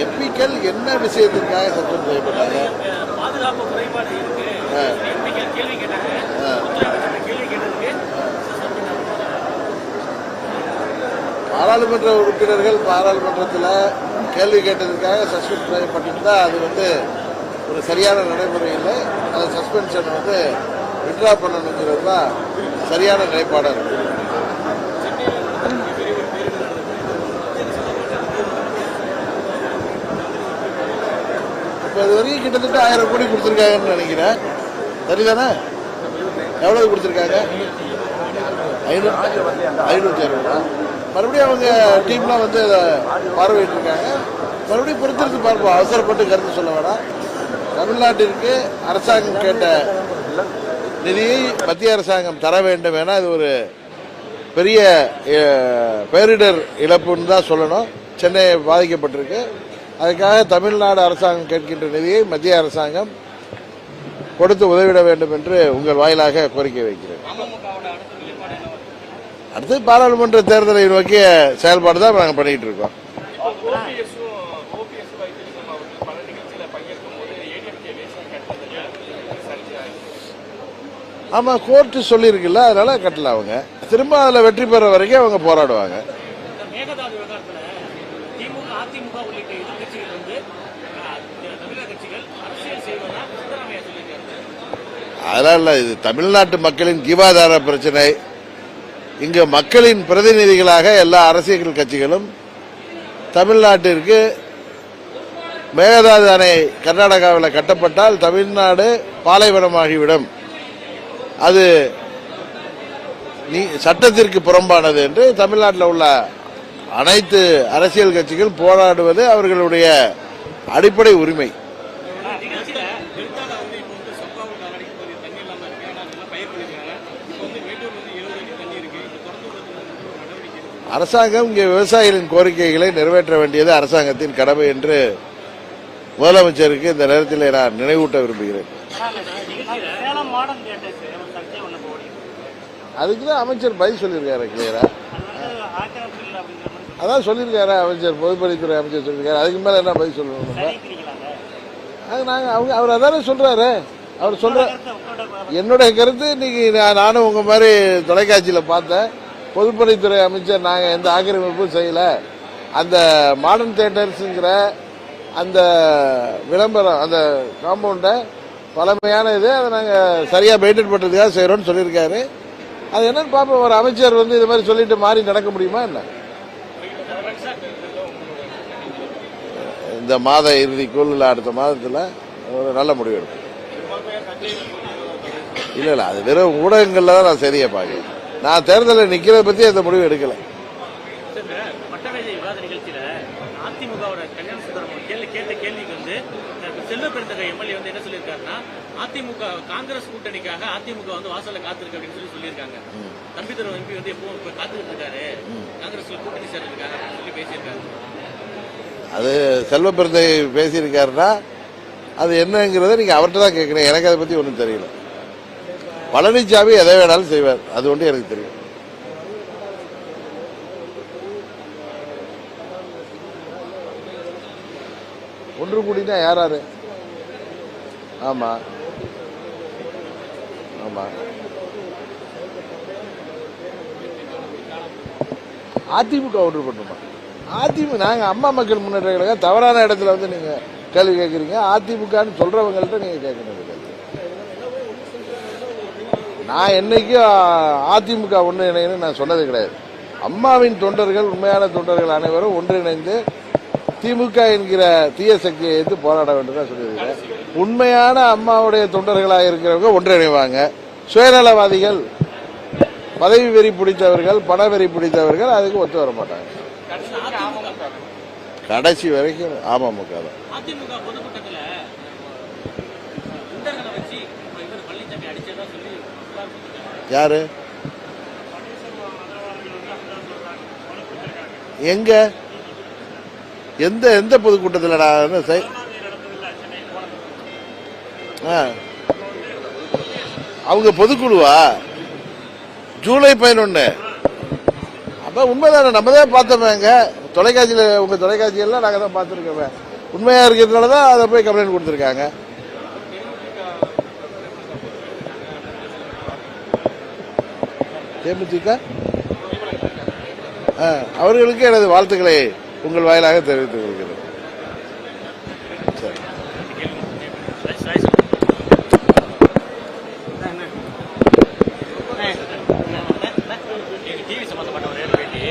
எம்பிக்கள் என்ன விஷயத்திற்காக சஸ்பெண்ட் செய்யப்பட்டாங்க? பாதுகாப்பு குறைபாடு இருக்கு. எம்பிக்கள் கேள்வி கேட்டாங்க. கேள்வி கேட்டதுக்கு பாராளுமன்ற உறுப்பினர்கள் பாராளுமன்றத்தில் கேள்வி கேட்டதுக்காக சஸ்பெண்ட் செய்யப்பட்டிருந்தா அது ஒரு சரியான நடைமுறை இல்லை. அந்த சஸ்பென்ஷன் வித்ட்ரா பண்ணணுங்கிறது தான் சரியான நிலைப்பாடாக இருக்குது. இப்போ இது வரைக்கும் கிட்டத்தட்ட 1000 கோடி கொடுத்துருக்காங்கன்னு நினைக்கிறேன். சரிதானே? எவ்வளவு கொடுத்துருக்காங்க? 560. மறுபடியும் அவங்க டீம்லாம் அதை பார்வையிட்டு இருக்காங்க. மறுபடியும் பொறுத்திருந்து பார்ப்போம். அவசரப்பட்டு கருத்து சொல்ல வேணாம். தமிழ்நாட்டிற்கு அரசாங்கம் கேட்ட நிதியை மத்திய அரசாங்கம் தர வேண்டும் என அது ஒரு பெரிய பேரிடர் இழப்புன்னு தான் சொல்லணும். சென்னை பாதிக்கப்பட்டிருக்கு. அதுக்காக தமிழ்நாடு அரசாங்கம் கேட்கின்ற நிதியை மத்திய அரசாங்கம் கொடுத்து உதவிட வேண்டும் என்று உங்கள் வாயிலாக கோரிக்கை வைக்கிறேன். அடுத்து பாராளுமன்ற தேர்தலை நோக்கிய செயல்பாடு தான் நாங்கள் பண்ணிட்டு இருக்கோம். ஆமா, கோர்ட்டு சொல்லியிருக்குல்ல, அதனால கட்டல. அவங்க திரும்ப அதில் வெற்றி பெற வரைக்கும் அவங்க போராடுவாங்க. அதெல்லாம் இல்லை. இது தமிழ்நாட்டு மக்களின் ஜீவாதார பிரச்சனை. இங்கு மக்களின் பிரதிநிதிகளாக எல்லா அரசியல் கட்சிகளும் தமிழ்நாட்டிற்கு மேகதாது அணை கர்நாடகாவில் கட்டப்பட்டால் தமிழ்நாடு பாலைவனமாகிவிடும், அது சட்டத்திற்கு புறம்பானது என்று தமிழ்நாட்டில் உள்ள அனைத்து அரசியல் கட்சிகள் போராடுவது அவர்களுடைய அடிப்படை உரிமை. அரசாங்கம் இங்கே விவசாயிகளின் கோரிக்கைகளை நிறைவேற்ற வேண்டியது அரசாங்கத்தின் கடமை என்று முதலமைச்சருக்கு இந்த நேரத்தில் நான் நினைவூட்ட விரும்புகிறேன். அதுக்குதான் அமைச்சர் பதில் சொல்லியிருக்காரு கிளியரா. அதான் சொல்லியிருக்காரு அமைச்சர், பொதுப்பணித்துறை அமைச்சர் சொல்லியிருக்காரு. அதுக்கு மேல என்ன பதில் சொல்லணும்? அவர் அதானே சொல்றாரு. அவர் சொல்ற என்னுடைய கருத்து இன்னைக்கு நானும் உங்க மாதிரி தொலைக்காட்சியில பார்த்தேன். பொதுப்பணித்துறை அமைச்சர் நாங்கள் எந்த ஆக்கிரமிப்பும் செய்யல, அந்த மாடர்ன் தியேட்டர்ஸுங்கிற அந்த விளம்பரம் அந்த காம்பவுண்டை பழமையான இது அதை நாங்கள் சரியாக மெயின்டைன் பண்ணுறதுக்காக செய்கிறோன்னு சொல்லியிருக்காரு. அது என்னன்னு பார்ப்போம். ஒரு அமைச்சர் இது மாதிரி சொல்லிட்டு மாறி நடக்க முடியுமா என்ன? இந்த மாத இறுதிக்குள் இல்லை அடுத்த மாதத்தில் ஒரு நல்ல முடிவு எடுக்கும். இல்லை அது வெறும் ஊடகங்களில் தான் நான் சரியாக பார்க்குறேன். நான் தேர்தலில் நிக்கிறத பத்தி அந்த முடிவு எடுக்கல. அதிமுக காங்கிரஸ் கூட்டணிக்காக அதிமுக வாசல்ல காத்திருக்கு அப்படின்னு சொல்லியிருக்காங்க. தம்பிதுரை எம்பி எப்போ காத்துக்கிட்டு இருக்காரு, காங்கிரஸ் கூட்டணி சேர்ந்திருக்காங்க சொல்லி பேசியிருக்காரு. அது செல்வ பெருந்தை பேசியிருக்காருன்னா அது என்னங்கிறத நீங்க அவர்கிட்ட தான் கேட்கணும். எனக்கு அதை பத்தி ஒன்றும் தெரியல. பழனிசாமி எதை வேணாலும் செய்வார், அது ஒன்று எனக்கு தெரியும். ஒன்று கூடினா யாராரு? ஆமா ஆமா, அதிமுக ஒன்று பண்ணுமா? அதிமுக நாங்க அம்மா மக்கள் முன்னேற்ற கழகம் தவறான இடத்துல நீங்க கேள்வி கேட்கறீங்க. அதிமுகன்னு சொல்றவங்கள்ட்ட நீங்க கேட்கணும். நான் என்னைக்கும் அதிமுக ஒன்றிணைன்னு நான் சொன்னது கிடையாது. அம்மாவின் தொண்டர்கள், உண்மையான தொண்டர்கள் அனைவரும் ஒன்றிணைந்து திமுக என்கிற தீய சக்தியை எதிர்த்து போராட வேண்டும் சொல்லியிருக்கிறேன். உண்மையான அம்மாவுடைய தொண்டர்களாக இருக்கிறவங்க ஒன்றிணைவாங்க. சுயநலவாதிகள், பதவி வெறி பிடித்தவர்கள், பண வெறி பிடித்தவர்கள் அதுக்கு ஒத்து வர மாட்டாங்க. கடைசி வரைக்கும் அமமுக தான். யாரு எங்க எந்த எந்த பொதுக்கூட்டத்தில் அவங்க பொதுக்குழுவா? ஜூலை 11. அப்ப உண்மைதானே, நம்ம தான் பார்த்தோமே. தொலைக்காட்சியில் உங்க தொலைக்காட்சியெல்லாம் நாங்கள் தான் பார்த்துருக்கோமே. உண்மையாக இருக்கிறதுனால தான் அதை போய் கம்ப்ளைண்ட் கொடுத்துருக்காங்க. தேமுதிக அவர்களுக்கு எனது வாழ்த்துக்களை உங்கள் வாயிலாக தெரிவித்துக் கொள்கிறேன். டிவி சம்பந்தப்பட்ட ஒரே பேட்டி